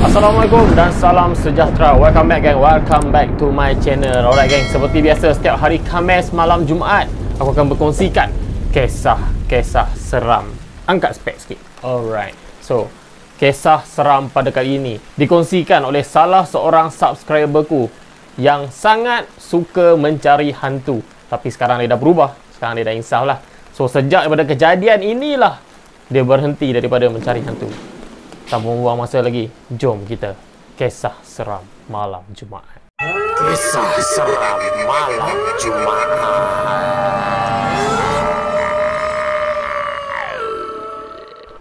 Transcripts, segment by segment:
Assalamualaikum dan salam sejahtera. Welcome back gang, welcome back to my channel. Alright gang, seperti biasa setiap hari Khamis malam Jumaat aku akan berkongsikan kisah seram. Angkat spek sikit. Alright, so kisah seram pada kali ini dikongsikan oleh salah seorang subscriberku yang sangat suka mencari hantu. Tapi sekarang dia dah berubah, sekarang dia dah insaf lah. So sejak daripada kejadian inilah dia berhenti daripada mencari hantu. Tanpa membuang masa lagi, jom kita kisah seram malam Jumaat. Kisah seram malam Jumaat.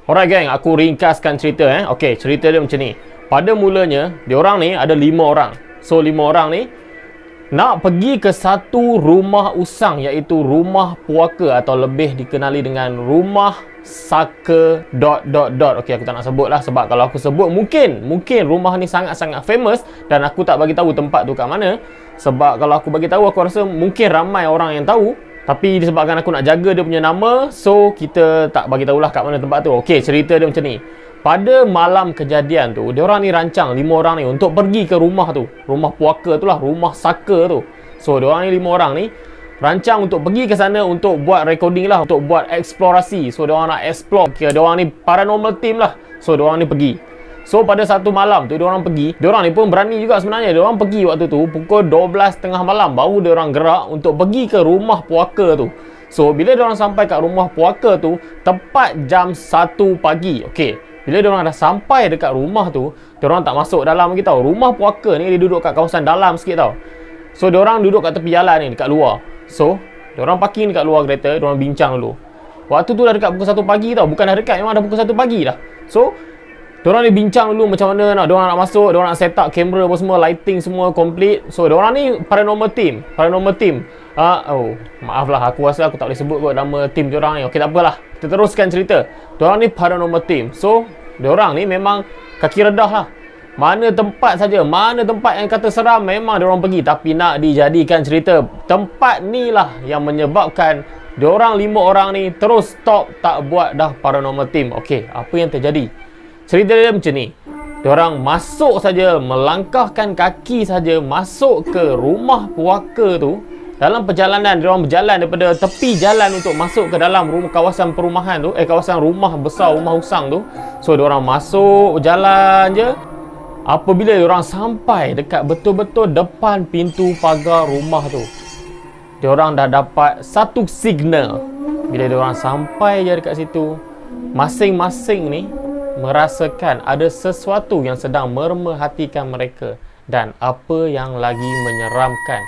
Alright gang, aku ringkaskan cerita Okey, cerita dia macam ni. Pada mulanya, diorang ni ada 5 orang. So 5 orang ni nak pergi ke satu rumah usang, iaitu rumah puaka atau lebih dikenali dengan rumah saka ... Okey, aku tak nak sebut lah, sebab kalau aku sebut mungkin rumah ni sangat-sangat famous dan aku tak bagi tahu tempat tu kat mana. Sebab kalau aku bagi tahu, aku rasa mungkin ramai orang yang tahu. Tapi disebabkan aku nak jaga dia punya nama, so kita tak bagi tahulah kat mana tempat tu. Okey, cerita dia macam ni. Pada malam kejadian tu, diorang ni rancang 5 orang ni untuk pergi ke rumah tu. Rumah puaka tu lah, rumah saka tu. So diorang ni 5 orang ni rancang untuk pergi ke sana untuk buat recording lah, untuk buat eksplorasi. So diorang nak explore, diorang ni paranormal team lah. So diorang ni pergi. So pada satu malam tu diorang pergi, diorang ni pun berani juga sebenarnya. Diorang pergi waktu tu pukul 12.30 malam baru diorang gerak untuk pergi ke rumah puaka tu. So bila diorang sampai kat rumah puaka tu tepat jam 1 pagi. Okey, bila diorang dah sampai dekat rumah tu, diorang tak masuk dalam lagi tau. Rumah puaka ni dia duduk kat kawasan dalam sikit tau. So diorang duduk kat tepi jalan ni, dekat luar. So diorang parking dekat luar kereta, diorang bincang dulu. Waktu tu dah dekat pukul 1 pagi tau. Bukan dah dekat, memang dah pukul 1 pagi dah. So diorang ni bincang dulu macam mana nak, diorang nak masuk, diorang nak set up kamera apa semua, lighting semua complete. So diorang ni paranormal team. Maaf lah, aku rasa aku tak boleh sebut kot nama team diorang ni. Okey, tak apalah, kita teruskan cerita. Diorang ni paranormal team. So diorang ni memang kaki redah lah. Mana tempat saja, mana tempat yang kata seram, memang diorang pergi. Tapi nak dijadikan cerita, tempat ni lah yang menyebabkan diorang 5 orang ni terus stop, tak buat dah paranormal team. Okey, apa yang terjadi? Cerita dia macam ni. Diorang masuk saja, melangkahkan kaki saja masuk ke rumah puaka tu. Dalam perjalanan, diorang berjalan daripada tepi jalan untuk masuk ke dalam kawasan perumahan tu, kawasan rumah besar, rumah usang tu. So diorang masuk, berjalan je. Apabila diorang sampai dekat betul-betul depan pintu pagar rumah tu, diorang dah dapat satu signal. Bila diorang sampai je dekat situ, masing-masing ni merasakan ada sesuatu yang sedang memerhatikan mereka. Dan apa yang lagi menyeramkan,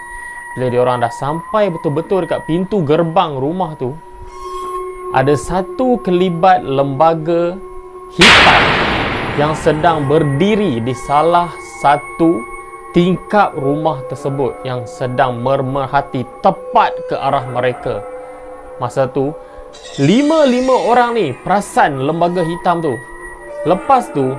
bila diorang dah sampai betul-betul dekat pintu gerbang rumah tu, ada satu kelibat lembaga hitam yang sedang berdiri di salah satu tingkap rumah tersebut, yang sedang memerhati tepat ke arah mereka. Masa tu 5 orang ni perasan lembaga hitam tu. Lepas tu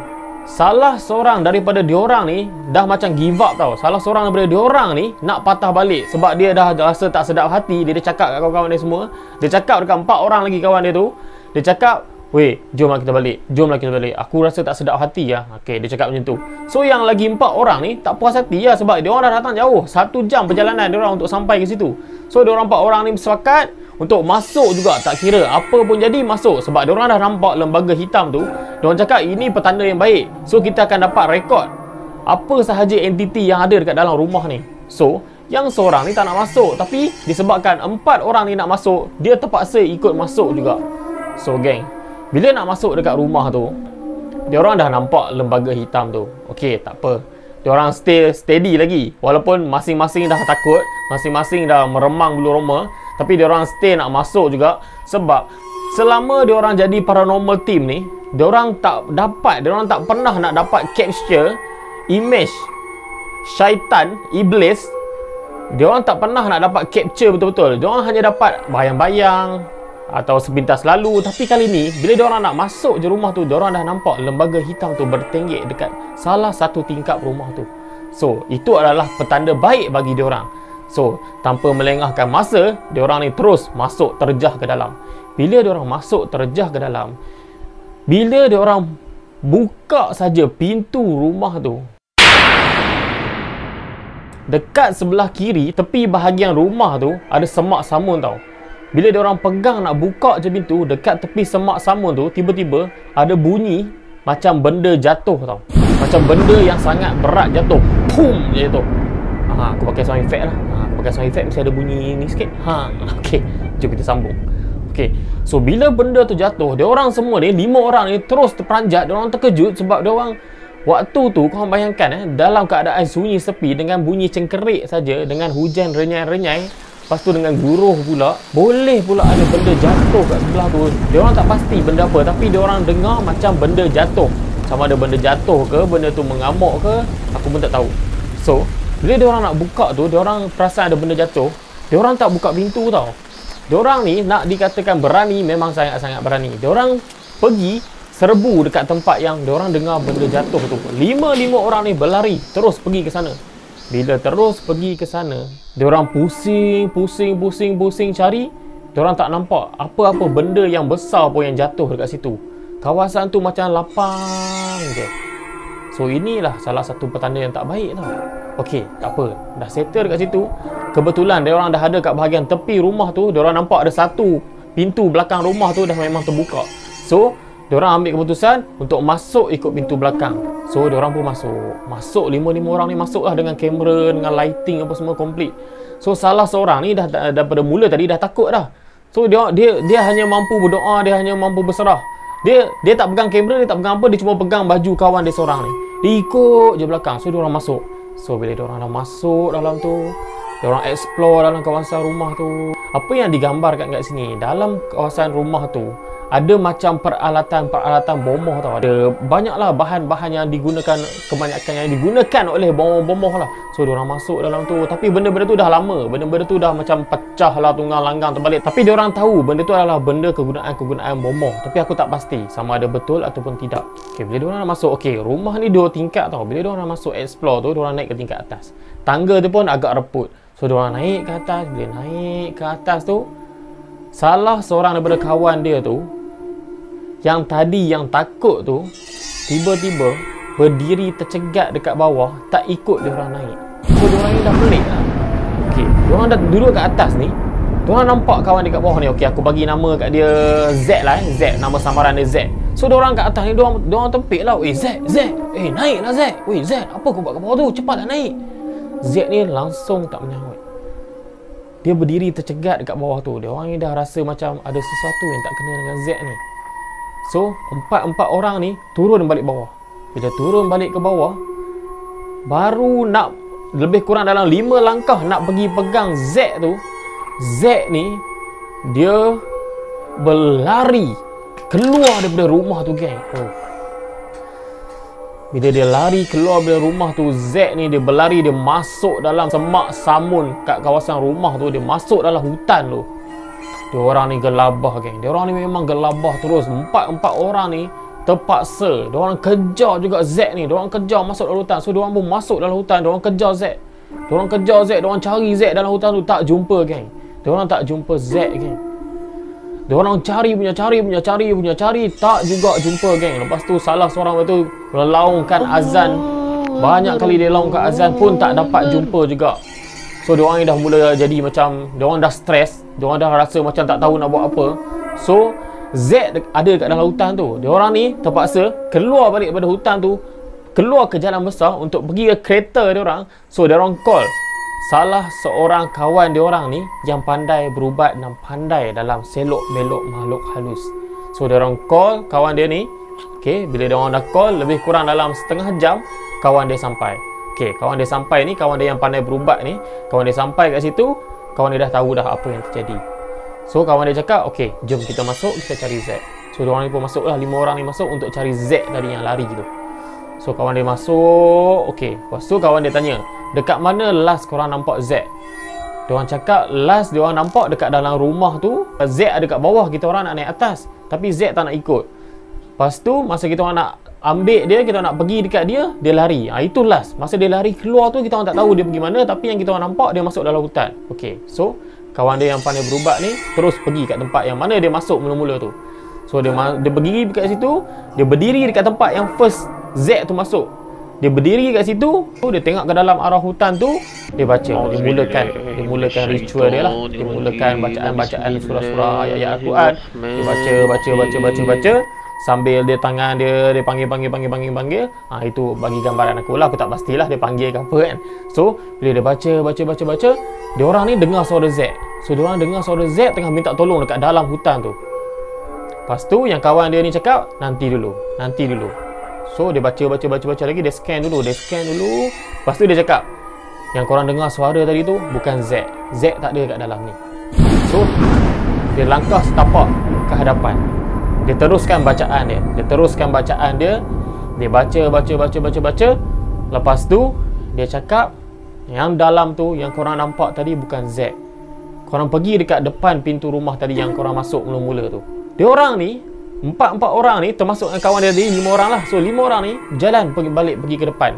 salah seorang daripada diorang ni dah macam give up tau. Salah seorang daripada diorang ni nak patah balik sebab dia dah rasa tak sedap hati. Dia cakap kat kawan-kawan dia semua, dia cakap dekat 4 orang lagi kawan dia tu, dia cakap, "Weh, jomlah kita balik. Aku rasa tak sedap hati lah." Okey, dia cakap macam tu. So yang lagi 4 orang ni tak puas hati lah sebab dia orang dah datang jauh, 1 jam perjalanan dia orang untuk sampai ke situ. So dia orang 4 orang ni bersepakat untuk masuk juga, tak kira apa pun jadi masuk. Sebab dia orang dah nampak lembaga hitam tu. Dia orang cakap ini petanda yang baik. So kita akan dapat rekod apa sahaja entiti yang ada dekat dalam rumah ni. So yang seorang ni tak nak masuk, tapi disebabkan 4 orang ni nak masuk, dia terpaksa ikut masuk juga. So geng, bila nak masuk dekat rumah tu, diorang dah nampak lembaga hitam tu. Okey, tak apa, diorang stay steady lagi. Walaupun masing-masing dah takut, masing-masing dah meremang bulu roma, tapi diorang stay nak masuk juga. Sebab selama diorang jadi paranormal team ni, diorang tak pernah nak dapat capture image syaitan, iblis. Diorang tak pernah nak dapat capture betul-betul. Diorang hanya dapat bayang-bayang atau sepintas lalu. Tapi kali ni bila diorang nak masuk je rumah tu, diorang dah nampak lembaga hitam tu bertenggek dekat salah satu tingkap rumah tu. So itu adalah petanda baik bagi diorang. So tanpa melengahkan masa, diorang ni terus masuk terjah ke dalam. Bila diorang masuk terjah ke dalam, bila diorang buka saja pintu rumah tu, dekat sebelah kiri, tepi bahagian rumah tu ada semak samun tau. Bila diorang pegang nak buka je pintu, dekat tepi semak samun tu, tiba-tiba ada bunyi macam benda jatuh tau. Macam benda yang sangat berat jatuh. Pum je jatuh. Aku pakai sound effect lah. Aku pakai sound effect mesti ada bunyi ni sikit. Okay, jom kita sambung. Okay, so bila benda tu jatuh, diorang semua ni, 5 orang ni terus terperanjat. Diorang terkejut sebab diorang waktu tu, korang bayangkan dalam keadaan sunyi sepi dengan bunyi cengkerik saja, dengan hujan renyai-renyai, lepas tu dengan guruh pula, boleh pula ada benda jatuh kat sebelah tu. Diorang tak pasti benda apa, tapi diorang dengar macam benda jatuh. Sama ada benda jatuh ke, benda tu mengamuk ke, aku pun tak tahu. So, bila diorang nak buka tu, diorang perasan ada benda jatuh, diorang tak buka pintu tau. Diorang ni nak dikatakan berani, memang sangat-sangat berani. Diorang pergi serbu dekat tempat yang diorang dengar benda jatuh tu. 5 orang ni berlari terus pergi ke sana. Bila terus pergi ke sana, diorang pusing cari. Diorang tak nampak apa-apa benda yang besar pun yang jatuh dekat situ. Kawasan tu macam lapang je. So inilah salah satu petanda yang tak baik tau. Okey, tak apa, dah settle dekat situ. Kebetulan diorang dah ada kat bahagian tepi rumah tu, diorang nampak ada satu pintu belakang rumah tu dah memang terbuka. So diorang ambil keputusan untuk masuk ikut pintu belakang. So diorang pun masuk 5 orang ni masuk lah dengan kamera, dengan lighting apa semua komplit. So salah seorang ni dah daripada mula tadi dah takut dah. So dia hanya mampu berdoa, dia hanya mampu berserah. Dia tak pegang kamera, dia tak pegang apa, dia cuma pegang baju kawan dia seorang ni. Dia ikut je belakang. So diorang masuk. So bila diorang dah masuk dalam tu, diorang explore dalam kawasan rumah tu. Apa yang digambarkan kat sini, dalam kawasan rumah tu ada macam peralatan bomoh tau. Ada banyaklah bahan-bahan yang digunakan, kebanyakan yang digunakan oleh bomoh lah. So diorang masuk dalam tu, tapi benda-benda tu dah lama. Benda-benda tu dah macam pecah lah, tunggang langgang terbalik. Tapi diorang tahu benda tu adalah benda kegunaan bomoh. Tapi aku tak pasti sama ada betul ataupun tidak. Okay, bila diorang dah masuk, okay, rumah ni 2 tingkat tau. Bila diorang dah masuk explore tu, diorang naik ke tingkat atas. Tangga tu pun agak reput. So diorang naik ke atas. Bila naik ke atas tu, salah seorang daripada kawan dia tu, yang tadi yang takut tu, tiba-tiba berdiri tercegat dekat bawah, tak ikut dia orang naik. So diorang ni dah pelik lah. Okay, diorang dah duduk kat atas ni, diorang nampak kawan dekat bawah ni. Okay, aku bagi nama kat dia Z lah. Z, nama samaran dia Z. So diorang kat atas ni, diorang tempik lah. Z, naik lah Z. Z, apa kau buat kat bawah tu? Cepatlah naik. Z ni langsung tak menyahut. Dia berdiri tercegat dekat bawah tu. Diorang ni dah rasa macam ada sesuatu yang tak kena dengan Z ni. So, empat orang ni turun balik bawah. Bila turun balik ke bawah, baru nak lebih kurang dalam 5 langkah nak pergi pegang Z tu, Z ni dia berlari keluar daripada rumah tu, geng. Bila dia lari keluar dari rumah tu, Z ni dia berlari, dia masuk dalam semak samun kat kawasan rumah tu, dia masuk dalam hutan tu. Diorang ni gelabah, geng. Diorang ni memang gelabah terus. Empat orang ni terpaksa. Diorang kejar juga Z ni. Diorang kejar masuk dalam hutan. So diorang pun masuk dalam hutan. Diorang kejar Z. Diorang kejar Z. Diorang cari Z dalam hutan tu. Tak jumpa, geng. Diorang tak jumpa Z, geng. Diorang cari. Tak juga jumpa, geng. Lepas tu salah seorang tu melaungkan azan. Banyak kali dia laungkan azan pun tak dapat jumpa juga. So diorang ni dah mula jadi macam, diorang dah stres, diorang dah rasa macam tak tahu nak buat apa. So Z ada kat dalam hutan tu. Diorang ni terpaksa keluar balik daripada hutan tu, keluar ke jalan besar untuk pergi ke kereta diorang. So diorang call salah seorang kawan diorang ni yang pandai berubat dan pandai dalam selok belok makhluk halus. So diorang call kawan dia ni. Okay, bila diorang dah call, lebih kurang dalam setengah jam kawan dia sampai. Okay, kawan dia sampai ni, kawan dia yang pandai berubat ni, kawan dia sampai kat situ, kawan dia dah tahu dah apa yang terjadi. So kawan dia cakap, okay, jom kita masuk, kita cari Z. So diorang ni pun masuk lah, 5 orang ni masuk untuk cari Z tadi yang lari tu. So kawan dia masuk, okay. Lepas tu kawan dia tanya, dekat mana last korang nampak Z? Diorang cakap, last diorang nampak dekat dalam rumah tu. Z ada kat bawah, kita orang nak naik atas, tapi Z tak nak ikut. Lepas tu masa kita orang nak ambil dia, kita nak pergi dekat dia, dia lari. Itu last. Masa dia lari keluar tu, kita orang tak tahu dia pergi mana, tapi yang kita orang nampak dia masuk dalam hutan. Okay, so kawan dia yang pandai berubat ni terus pergi kat tempat yang mana dia masuk mula-mula tu. So dia berdiri dekat situ, dia berdiri dekat tempat yang first Z tu masuk. Dia berdiri kat situ, dia tengok ke dalam arah hutan tu, dia baca, dia mulakan ritual dia lah. Dia mulakan bacaan surah-surah ayat-ayat Al-Quran. Dia baca sambil dia tangan dia panggil. Itu bagi gambaran aku lah, aku tak pastilah dia panggil ke apa kan. So bila dia baca, dia orang ni dengar suara Z. So dia orang dengar suara Z tengah minta tolong dekat dalam hutan tu. Lepas tu yang kawan dia ni cakap, nanti dulu. So dia baca lagi, dia scan dulu. Lepas tu dia cakap, yang korang dengar suara tadi tu bukan Z. Z tak ada kat dalam ni. So dia langkah setapak ke hadapan. Dia teruskan bacaan dia. Dia baca. Lepas tu dia cakap, yang dalam tu yang korang nampak tadi bukan Z. Korang pergi dekat depan pintu rumah tadi yang korang masuk mula-mula tu. Dia orang ni, empat orang ni, termasuk kawan dia tadi, 5 orang lah. So 5 orang ni berjalan pergi ke depan.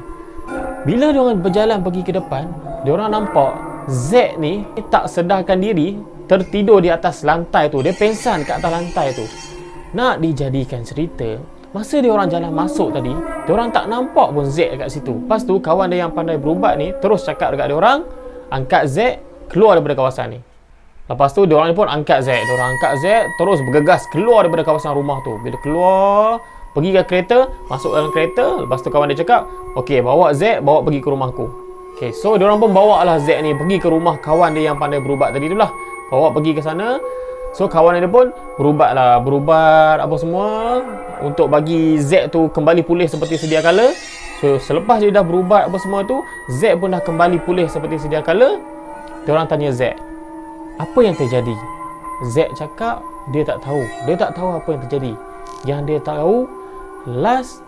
Bila dia orang berjalan pergi ke depan, dia orang nampak Z ni tak sedarkan diri, tertidur di atas lantai tu. Dia pengsan kat atas lantai tu. Nak dijadikan cerita, masa dia orang jalan masuk tadi, dia orang tak nampak pun Z kat situ. Lepas tu kawan dia yang pandai berubat ni terus cakap dekat dia orang, angkat Z keluar daripada kawasan ni. Lepas tu dia orang pun angkat Z. Dia orang angkat Z terus bergegas keluar daripada kawasan rumah tu. Bila keluar, pergi ke kereta, masuk dalam kereta. Lepas tu kawan dia cakap, okey, bawa Z, bawa pergi ke rumahku. Okey, so dia orang pun bawa lah Z ni pergi ke rumah kawan dia yang pandai berubat tadi tu lah. Bawa pergi ke sana. So kawan dia pun berubat apa semua untuk bagi Z tu kembali pulih seperti sedia kala. So selepas dia dah berubat apa semua tu, Z pun dah kembali pulih seperti sedia kala. Dia orang tanya Z, apa yang terjadi? Z cakap dia tak tahu. Dia tak tahu apa yang terjadi. Yang dia tahu, last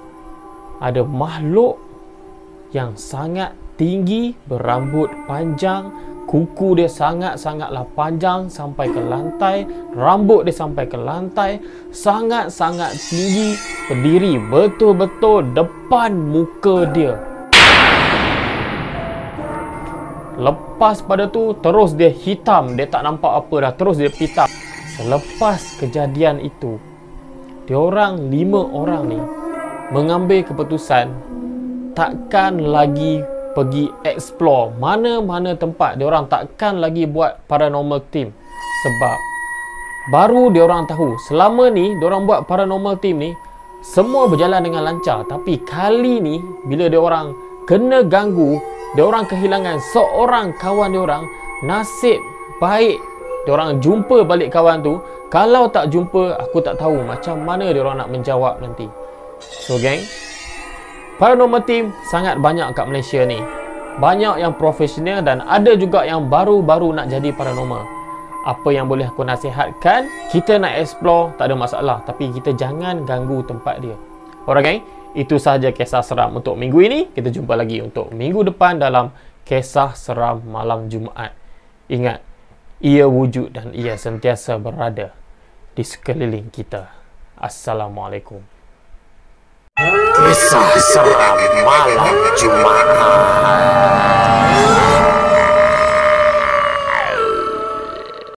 ada makhluk yang sangat tinggi, berambut panjang, kuku dia sangatlah panjang sampai ke lantai, rambut dia sampai ke lantai, sangat tinggi, berdiri betul-betul depan muka dia. Lepas pada tu terus dia hitam, dia tak nampak apa dah, terus dia hitam. Selepas kejadian itu, diorang 5 orang ni mengambil keputusan takkan lagi pergi explore mana-mana tempat. Diorang takkan lagi buat paranormal team sebab baru diorang tahu selama ni diorang buat paranormal team ni semua berjalan dengan lancar, tapi kali ni bila diorang kena ganggu, diorang kehilangan seorang kawan diorang. Nasib baik diorang jumpa balik kawan tu. Kalau tak jumpa, aku tak tahu macam mana diorang nak menjawab nanti. So gang, paranormal team sangat banyak kat Malaysia ni. Banyak yang profesional dan ada juga yang baru-baru nak jadi paranormal. Apa yang boleh aku nasihatkan, kita nak explore tak ada masalah, tapi kita jangan ganggu tempat dia. Alright gang, itu sahaja kisah seram untuk minggu ini. Kita jumpa lagi untuk minggu depan dalam kisah seram malam Jumaat. Ingat, ia wujud dan ia sentiasa berada di sekeliling kita. Assalamualaikum. Kisah seram malam Jumaat.